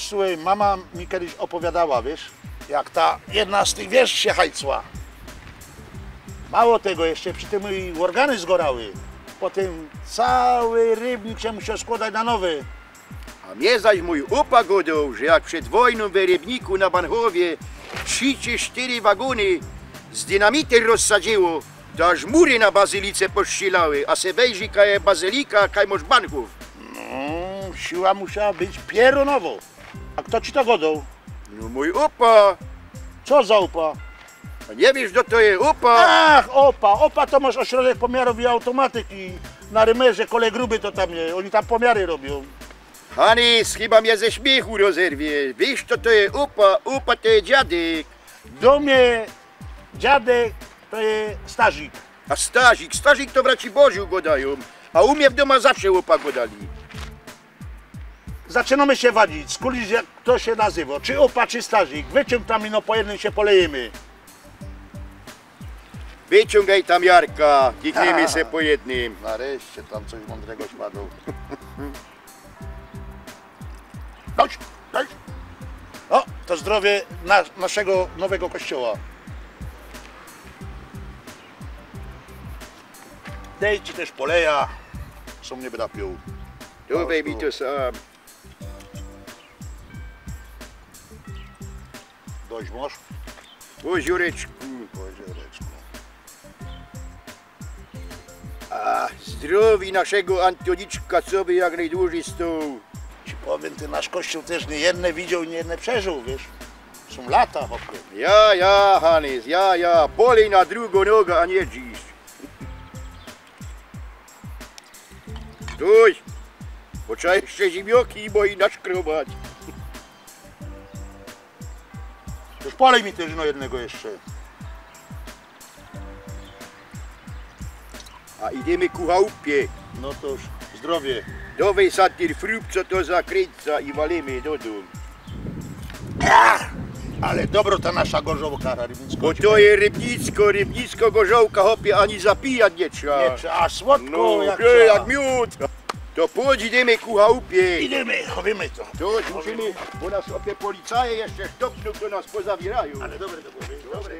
Słuchaj, mama mi kiedyś opowiadała, wiesz, jak ta jedna z tych wież się hajcła. Mało tego, jeszcze przy tym i organy zgorały. Potem cały rybnik się musiał składać na nowy. A mnie zaś mój opa godał, że jak przed wojną w rybniku na Banchowie 3 czy 4 wagony z dynamitem rozsadziło, to aż mury na bazylice pościelały, a se wejrzy kaj bazylika, kaj moż Banchów. No, siła musiała być pierunowo. A kto ci to godał? No mój opa, Co za opa? a nie wiesz, kto to jest opa? Ach, opa, opa to masz ośrodek pomiarów i automatyki. Na Rymerze, kole gruby to tam nie, oni tam pomiary robią. Hanys, chyba mnie ze śmiechu rozerwie. Wiesz, kto to jest opa? Opa to jest dziadek. Do mnie dziadek to jest Stazik. A Stazik to braci Bożu godają. A u mnie w domu zawsze opa godali. Zaczynamy się wadzić, skulić jak to się nazywa, czy opa, czy Stazik. Wyciąg tam i no po jednym się polejemy. Wyciągaj tam Jarka, kikniemy se po jednym. Nareszcie tam coś mądrego spadło. Chodź, chodź. O, to zdrowie naszego nowego kościoła. Dej ci też poleja, co mnie będę pił. Dawaj mi to sam. Dość masz? O Ziureczku. A zdrowi naszego Antoniczka, co by jak najdłużej stał. Ci powiem, ty nasz kościół też nie jedne widział i nie jedne przeżył, wiesz. Są lata, hopie. Ja, Hanys, ja. Polej na drugą nogę, a nie dziś. Stój, bo trzeba jeszcze zimioki moi naszkrobać. To polej mi też no jednego jeszcze. A idziemy ku chałupie. No to już zdrowie. Dawaj satyr frub, co to zakręca i walimy do domu. Ale dobro ta nasza gorzałka rybnicka. Bo to jest rybnicko gorzołka, hopie, ani zapijać nie trzeba. Nie trzeba, a słodko No, jak jak miód. To chodź, idziemy ku chałupie. Idziemy, chowimy to. To musimy, bo nas opie policaje jeszcze sztopną, to nas pozawierają. Ale dobre to było, wiesz, dobre.